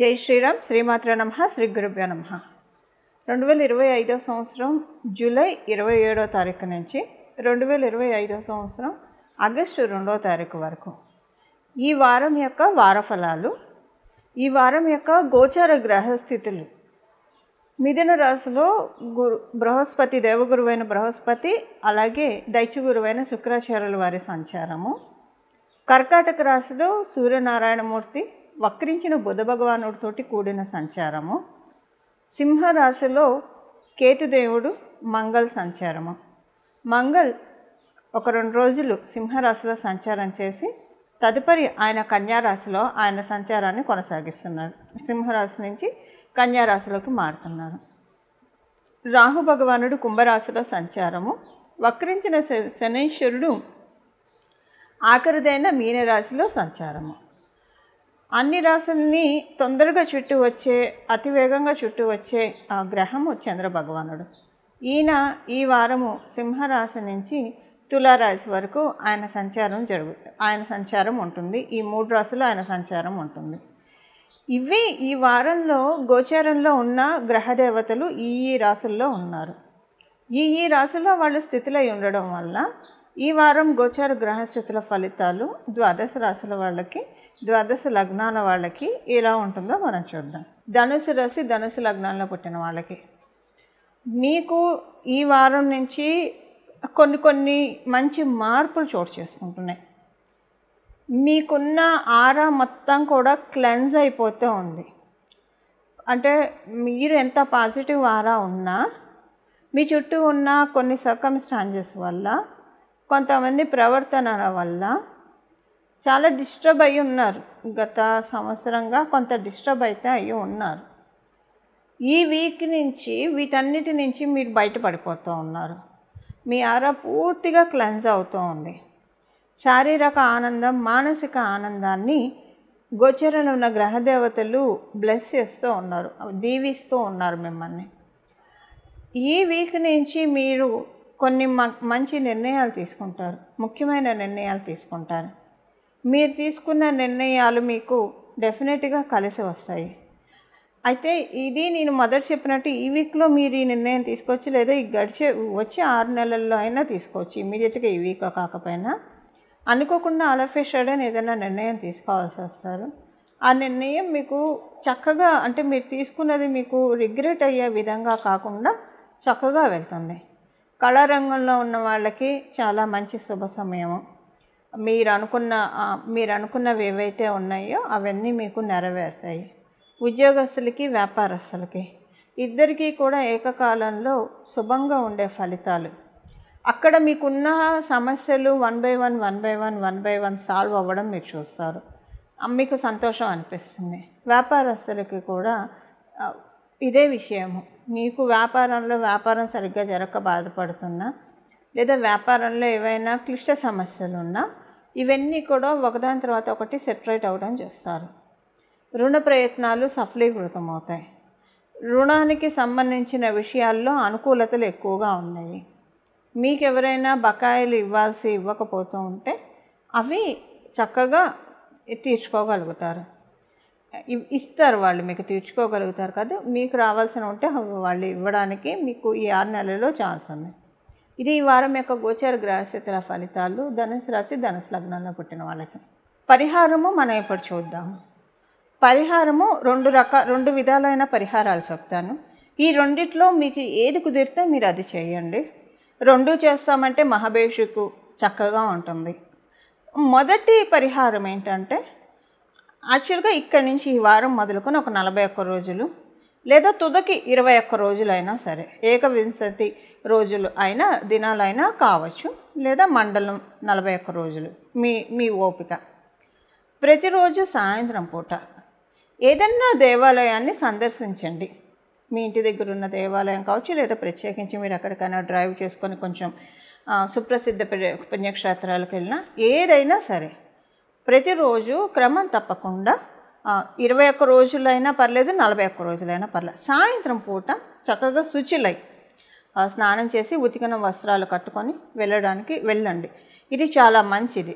జై శ్రీరామ్. శ్రీమాత్రే నమః. శ్రీ గురుభ్యో నమః. 2025 సంవత్సరం జూలై 27వ తారీఖు నుంచి 2025 సంవత్సరం ఆగస్టు 2వ తారీఖు వరకు ఈ వారం యొక్క వారఫలాలు, ఈ వారం యొక్క గోచార గ్రహస్థితులు. మిథున రాశిలో బృహస్పతి, దేవగురువైన బృహస్పతి, అలాగే దైత్యగురువైన శుక్రాచార్యుల వారి సంచారము. కర్కాటక రాశిలో సూర్యనారాయణమూర్తి వక్రించిన బుధ భగవానుడితోటి కూడిన సంచారము. సింహరాశిలో కేతుదేవుడు మంగళ సంచారము. మంగళ్ ఒక 2 రోజులు సింహరాశిలో సంచారం చేసి తదుపరి ఆయన కన్యారాశిలో ఆయన సంచారాన్ని కొనసాగిస్తున్నారు. సింహరాశి నుంచి కన్యారాశిలోకి మారుతున్నారు. రాహు భగవానుడు కుంభరాశిలో సంచారము. వక్రించిన శనీశ్వరుడు ఆఖరిదైన మీనరాశిలో సంచారము. అన్ని రాశుల్ని తొందరగా చుట్టూ వచ్చే, అతివేగంగా చుట్టూ వచ్చే ఆ గ్రహము చంద్ర భగవానుడు. ఈయన ఈ వారము సింహరాశి నుంచి తులారాశి వరకు ఆయన సంచారం ఉంటుంది. ఈ 3 రాశులు ఆయన సంచారం ఉంటుంది. ఇవి ఈ వారంలో గోచారంలో ఉన్న గ్రహదేవతలు ఈ రాశుల్లో ఉన్నారు. ఈ రాశుల్లో వాళ్ళు స్థితులై ఉండడం వల్ల ఈ వారం గోచార గ్రహస్థితుల ఫలితాలు 12 రాశుల వాళ్ళకి, 12 లగ్నాల వాళ్ళకి ఎలా ఉంటుందో మనం చూద్దాం. ధనుసు రాశి, ధనుసు లగ్నాల్లో పుట్టిన వాళ్ళకి మీకు ఈ వారం నుంచి కొన్ని మంచి మార్పులు చోటు చేసుకుంటున్నాయి. మీకున్న ఆరా మొత్తం కూడా క్లెన్స్ అయిపోతూ ఉంది. అంటే మీరు ఎంత పాజిటివ్ ఆరా ఉన్నా మీ చుట్టూ ఉన్న కొన్ని సర్కమ్స్టాన్సెస్ వల్ల, కొంతమంది ప్రవర్తన వల్ల చాలా డిస్టర్బ్ అయ్యి ఉన్నారు. గత సంవత్సరంగా కొంత డిస్టర్బ్ అయితే అయ్యి ఉన్నారు. ఈ వీక్ నుంచి వీటన్నిటి నుంచి మీరు బయటపడిపోతూ ఉన్నారు. మీ ఆరా పూర్తిగా క్లెన్స్ అవుతూ ఉంది. శారీరక ఆనందం, మానసిక ఆనందాన్ని గోచరంలో ఉన్న గ్రహదేవతలు బ్లెస్ చేస్తూ ఉన్నారు, దీవిస్తూ ఉన్నారు మిమ్మల్ని. ఈ వీక్ నుంచి మీరు కొన్ని మంచి నిర్ణయాలు తీసుకుంటారు, ముఖ్యమైన నిర్ణయాలు తీసుకుంటారు. మీరు తీసుకున్న నిర్ణయాలు మీకు డెఫినెట్గా కలిసి వస్తాయి. అయితే ఇది నేను మొదట చెప్పినట్టు ఈ వీక్లో మీరు ఈ నిర్ణయం తీసుకోవచ్చు, లేదా ఈ వచ్చే 6 నెలల్లో అయినా తీసుకోవచ్చు. ఇమీడియట్గా ఈ వీక్ కాకపోయినా అనుకోకుండా అలఫేషడని ఏదైనా నిర్ణయం తీసుకోవాల్సి వస్తారు. ఆ నిర్ణయం మీకు చక్కగా, అంటే మీరు తీసుకున్నది మీకు రిగ్రెట్ అయ్యే విధంగా కాకుండా చక్కగా వెళ్తుంది. కళారంగంలో ఉన్న వాళ్ళకి చాలా మంచి శుభ సమయము. మీరు అనుకున్నవి ఏవైతే ఉన్నాయో అవన్నీ మీకు నెరవేరుతాయి. ఉద్యోగస్తులకి, వ్యాపారస్తులకి ఇద్దరికీ కూడా ఏకకాలంలో శుభంగా ఉండే ఫలితాలు. అక్కడ మీకున్న సమస్యలు 1 by 1 సాల్వ్ అవ్వడం మీరు చూస్తారు. మీకు సంతోషం అనిపిస్తుంది. వ్యాపారస్తులకి కూడా ఇదే విషయము. మీకు వ్యాపారం సరిగ్గా జరగక బాధపడుతున్నా, లేదా వ్యాపారంలో ఏవైనా క్లిష్ట సమస్యలు ఉన్నా ఇవన్నీ కూడా ఒకదాని తర్వాత ఒకటి సెపరేట్ అవ్వడం చూస్తారు. రుణ ప్రయత్నాలు సఫలీకృతం అవుతాయి. రుణానికి సంబంధించిన విషయాల్లో అనుకూలతలు ఎక్కువగా ఉన్నాయి. మీకు ఎవరైనా బకాయిలు ఇవ్వకపోతూ ఉంటే అవి చక్కగా తీర్చుకోగలుగుతారు. ఇస్తారు, వాళ్ళు మీకు తీర్చుకోగలుగుతారు కాదు, మీకు రావాల్సిన ఉంటే వాళ్ళు ఇవ్వడానికి మీకు ఈ 6 నెలల్లో ఛాన్స్ ఉంది. ఇది ఈ వారం యొక్క గోచార గ్రహస్థితుల ఫలితాలు ధనుసు రాశి, ధనుసు లగ్నంలో పుట్టిన వాళ్ళకి. పరిహారము మనం ఇప్పుడు చూద్దాము. పరిహారము 2 విధాలైన పరిహారాలు చెప్తాను. ఈ రెండిట్లో మీకు ఏది కుదిరితే మీరు అది చేయండి. 2 చేస్తామంటే మహాభేషుకు చక్కగా ఉంటుంది. మొదటి పరిహారం ఏంటంటే, యాక్చువల్గా ఇక్కడి నుంచి ఈ వారం మొదలుకొని ఒక 41 రోజులు లేదా తుదకి 21 రోజులైనా సరే, ఏకవింశతి రోజులు అయినా, దినాలైనా కావచ్చు, లేదా మండలం 41 రోజులు, మీ ఓపిక. ప్రతిరోజు సాయంత్రం పూట ఏదన్నా దేవాలయాన్ని సందర్శించండి. మీ ఇంటి దగ్గర ఉన్న దేవాలయం కావచ్చు, లేదా ప్రత్యేకించి మీరు ఎక్కడికైనా డ్రైవ్ చేసుకొని కొంచెం సుప్రసిద్ధ పుణ్యక్షేత్రాలకు వెళ్ళినా, ఏదైనా సరే ప్రతిరోజు క్రమం తప్పకుండా 21 రోజులైనా పర్లేదు, 41 రోజులైనా పర్లేదు, సాయంత్రం పూట చక్కగా శుచిలై స్నానం చేసి ఉతికిన వస్త్రాలు కట్టుకొని వెళ్ళండి. ఇది చాలా మంచిది.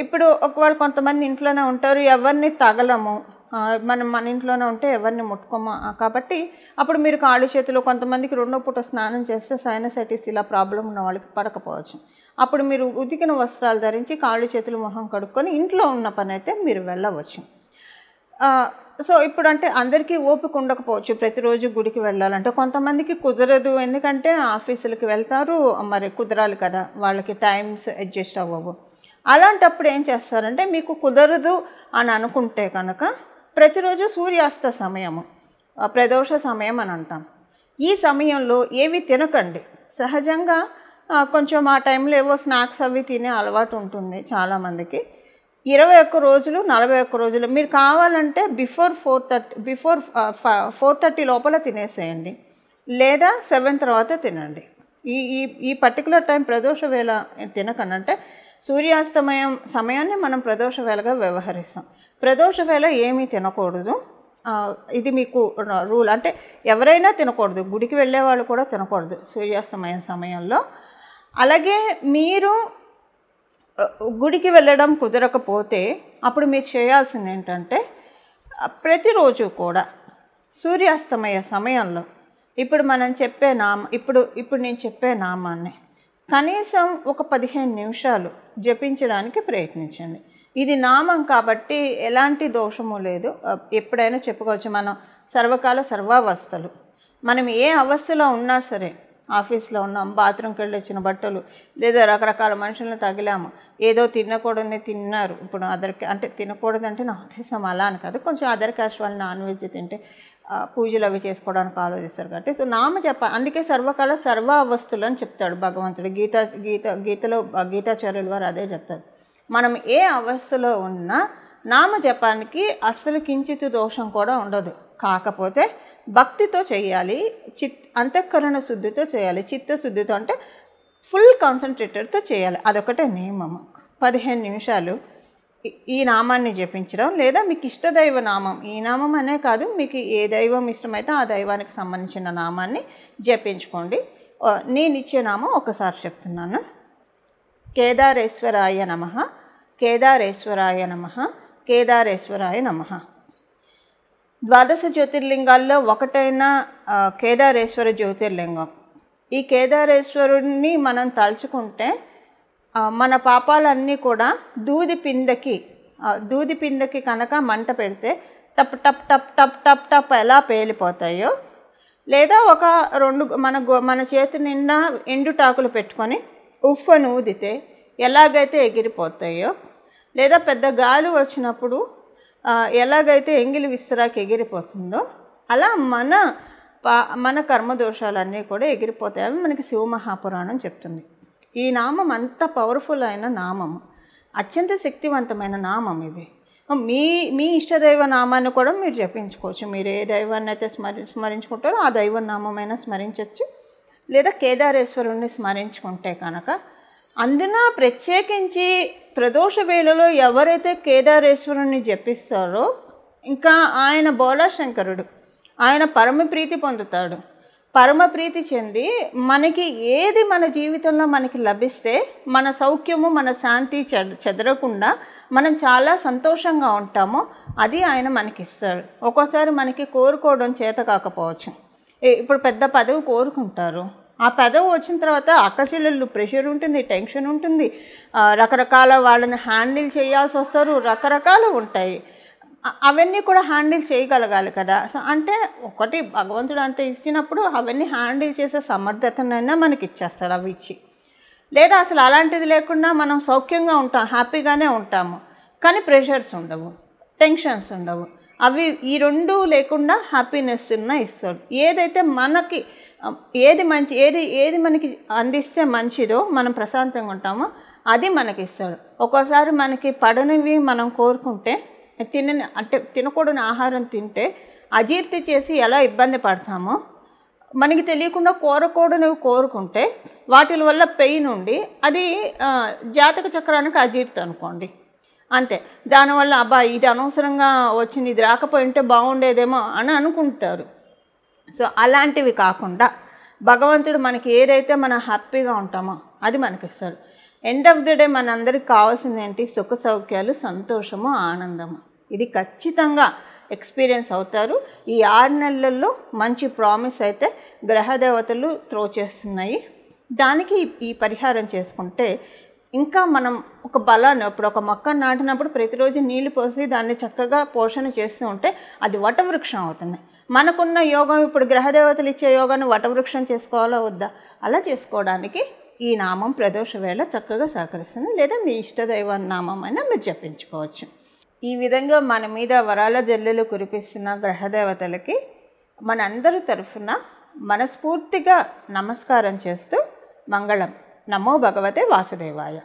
ఇప్పుడు ఒకవేళ కొంతమంది ఇంట్లోనే ఉంటారు, ఎవరిని తగలము, మనం మన ఇంట్లోనే ఉంటే ఎవరిని ముట్టుకోము కాబట్టి అప్పుడు మీరు కాళ్ళు చేతులు కొంతమందికి రెండో పూట స్నానం చేస్తే సైనసైటిస్ ఇలా ప్రాబ్లం ఉన్న వాళ్ళకి పడకపోవచ్చు. అప్పుడు మీరు ఉతికిన వస్త్రాలు ధరించి కాళ్ళు చేతులు మొహం కడుక్కొని ఇంట్లో ఉన్న పని అయితే మీరు వెళ్ళవచ్చు. సో ఇప్పుడు అంటే అందరికీ ఓపిక ఉండకపోవచ్చు ప్రతిరోజు గుడికి వెళ్ళాలంటే, కొంతమందికి కుదరదు, ఎందుకంటే ఆఫీసులకి వెళ్తారు, మరి కుదరాలి కదా, వాళ్ళకి టైమ్స్ అడ్జస్ట్ అవ్వవు. అలాంటప్పుడు ఏం చేస్తారంటే మీకు కుదరదు అని అనుకుంటే కనుక ప్రతిరోజు సూర్యాస్త సమయము, ప్రదోష సమయం అని అంటాం. ఈ సమయంలో ఏవి తినకండి. సహజంగా కొంచెం ఆ టైంలో ఏవో స్నాక్స్ అవి తినే అలవాటు ఉంటుంది చాలామందికి. 21 రోజులు 41 రోజులు మీరు కావాలంటే బిఫోర్ 4:30 లోపల తినేసేయండి, లేదా 7 తర్వాత తినండి. ఈ ఈ ఈ పర్టికులర్ టైం ప్రదోష వేళ తినకండి. అంటే సూర్యాస్తమయం సమయాన్ని మనం ప్రదోష వేళగా వ్యవహరిస్తాం. ప్రదోష వేళ ఏమీ తినకూడదు, ఇది మీకు రూల్. అంటే ఎవరైనా తినకూడదు, గుడికి వెళ్ళే వాళ్ళు కూడా తినకూడదు సూర్యాస్తమయం సమయంలో. అలాగే మీరు గుడికి వెళ్ళడం కుదరకపోతే అప్పుడు మీరు చేయాల్సింది ఏంటంటే ప్రతిరోజు కూడా సూర్యాస్తమయ సమయంలో ఇప్పుడు మనం చెప్పే ఇప్పుడు నేను చెప్పే నామాన్ని కనీసం ఒక 15 నిమిషాలు జపించడానికి ప్రయత్నించండి. ఇది నామం కాబట్టి ఎలాంటి దోషము లేదు, ఎప్పుడైనా చెప్పుకోవచ్చు. మనం సర్వకాల సర్వావస్థలు, మనం ఏ అవస్థలో ఉన్నా సరే, ఆఫీస్లో ఉన్నాం, బాత్రూమ్కి వెళ్ళి వచ్చిన బట్టలు, లేదా రకరకాల మనుషులను తగిలాము, ఏదో తినకూడదని తిన్నారు. ఇప్పుడు అంటే తినకూడదంటే నా ఉద్దేశం అలా అని కాదు, కొంచెం అదర్ క్యాస్ట్ వాళ్ళు నాన్ వెజ్ తింటే పూజలు అవి చేసుకోవడానికి ఆలోచిస్తారు కాబట్టి. సో అందుకే సర్వకాల సర్వ అవస్థలు అని చెప్తాడు భగవంతుడు. గీతలో గీతాచార్యుల వారు అదే చెప్తారు. మనం ఏ అవస్థలో ఉన్నా నామజపానికి అస్సలు కించిత్ దోషం కూడా ఉండదు. కాకపోతే భక్తితో చేయాలి, అంతఃకరణ శుద్ధితో చేయాలి, చిత్తశుద్ధితో, అంటే ఫుల్ కాన్సన్ట్రేటెడ్తో చేయాలి. అదొకటే నియమము. 15 నిమిషాలు ఈ నామాన్ని జపించడం, లేదా మీకు ఇష్టదైవ నామం, ఈ నామం అనే కాదు, మీకు ఏ దైవం ఇష్టమైతే ఆ దైవానికి సంబంధించిన నామాన్ని జపించుకోండి. నేను ఇచ్చే నామం ఒకసారి చెప్తున్నాను. కేదారేశ్వరాయ నమః, కేదారేశ్వరాయ నమః, కేదారేశ్వరాయ నమః. 12 జ్యోతిర్లింగాల్లో ఒకటైన కేదారేశ్వర జ్యోతిర్లింగం. ఈ కేదారేశ్వరుణ్ణి మనం తలుచుకుంటే మన పాపాలన్నీ కూడా దూది పిందకి కనుక మంట పెడితే టప్ టప్ టప్ టప్ టప్ టప్ ఎలా పేలిపోతాయో, లేదా ఒక 2 మన చేతి నిండా ఎండుటాకులు పెట్టుకొని ఉఫ్ఫను ఊదితే ఎలాగైతే ఎగిరిపోతాయో, లేదా పెద్ద గాలి వచ్చినప్పుడు ఎలాగైతే ఎంగిలి విస్తరాకి ఎగిరిపోతుందో, అలా మన కర్మదోషాలన్నీ కూడా ఎగిరిపోతాయి. అవి మనకి శివమహాపురాణం చెప్తుంది. ఈ నామం అంత పవర్ఫుల్ అయిన నామము, అత్యంత శక్తివంతమైన నామం ఇది. మీ ఇష్టదైవ నామాన్ని కూడా మీరు జపించుకోవచ్చు. మీరు ఏ దైవాన్ని అయితే స్మరించుకుంటారో ఆ దైవ నామమైనా స్మరించవచ్చు, లేదా కేదారేశ్వరుణ్ణి స్మరించుకుంటే కనుక. అందున ప్రత్యేకించి ప్రదోష వేళలో ఎవరైతే కేదారేశ్వరుణ్ణి జపిస్తారో, ఇంకా ఆయన బోలాశంకరుడు, ఆయన పరమప్రీతి పొందుతాడు. పరమప్రీతి చెంది మనకి ఏది మన జీవితంలో మనకి లభిస్తే మన సౌఖ్యము, మన శాంతి చెదరకుండా మనం చాలా సంతోషంగా ఉంటామో అది ఆయన మనకిస్తాడు. ఒక్కోసారి మనకి కోరుకోవడం చేత కాకపోవచ్చు. ఇప్పుడు పెద్ద పదవి కోరుకుంటారు, ఆ పదవి వచ్చిన తర్వాత అక్కచెల్లెళ్ళు ప్రెషర్ ఉంటుంది, టెన్షన్ ఉంటుంది, రకరకాల వాళ్ళని హ్యాండిల్ చేయాల్సి వస్తారు, రకరకాలు ఉంటాయి. అవన్నీ కూడా హ్యాండిల్ చేయగలగాలి కదా. అంటే ఒకటి భగవంతుడు అంత ఇచ్చినప్పుడు అవన్నీ హ్యాండిల్ చేసే సమర్థతనైనా మనకి ఇచ్చేస్తాడు అవి ఇచ్చి. లేదా అసలు అలాంటిది లేకుండా మనం సౌఖ్యంగా ఉంటాం, హ్యాపీగానే ఉంటాము, కానీ ప్రెషర్స్ ఉండవు, టెన్షన్స్ ఉండవు. అవి ఈ 2 లేకుండా హ్యాపీనెస్ ఇస్తాడు. ఏదైతే మనకి ఏది మనకి అందిస్తే మంచిదో, మనం ప్రశాంతంగా ఉంటామో అది మనకి ఇస్తాడు. ఒక్కోసారి మనకి పడనివి మనం కోరుకుంటే, తినకూడని ఆహారం తింటే అజీర్తి చేసి ఎలా ఇబ్బంది పడతామో, మనకి తెలియకుండా కోరకూడనివి కోరుకుంటే వాటి వల్ల పెయిన్ ఉండి అది జాతక చక్రానికి అజీర్తి అనుకోండి, అంతే. దానివల్ల ఇది అనవసరంగా వచ్చింది, ఇది రాకపోయి ఉంటే బాగుండేదేమో అని అనుకుంటారు. సో అలాంటివి కాకుండా భగవంతుడు మనకి ఏదైతే మనం హ్యాపీగా ఉంటామో అది మనకిస్తాడు. ఎండ్ ఆఫ్ ది డే మనందరికి కావాల్సింది ఏంటి? సుఖ సౌఖ్యాలు, సంతోషము, ఆనందము. ఇది ఖచ్చితంగా ఎక్స్పీరియన్స్ అవుతారు. ఈ 6 నెలల్లో మంచి ప్రామిస్ అయితే గ్రహదేవతలు త్రో చేస్తున్నాయి. దానికి ఈ పరిహారం చేసుకుంటే ఇంకా మనం ఒక బలాన్ని, ఇప్పుడు ఒక మొక్క నాటినప్పుడు ప్రతిరోజు నీళ్లు పోసి దాన్ని చక్కగా పోషణ చేస్తూ ఉంటే అది వటవృక్షం అవుతుంది. మనకున్న యోగం, ఇప్పుడు గ్రహదేవతలు ఇచ్చే యోగాన్ని వటవృక్షం చేసుకోవాలా వద్దా? అలా చేసుకోవడానికి ఈ నామం ప్రదోష వేళ చక్కగా సహకరిస్తుంది. లేదా మీ ఇష్టదైవ నామం అయినా మీరు జపించుకోవచ్చు. ఈ విధంగా మన మీద వరాల జల్లులు కురిపిస్తున్న గ్రహదేవతలకి మనందరి తరఫున మనస్ఫూర్తిగా నమస్కారం చేస్తూ మంగళం. నమో భగవతే వాసుదేవాయ.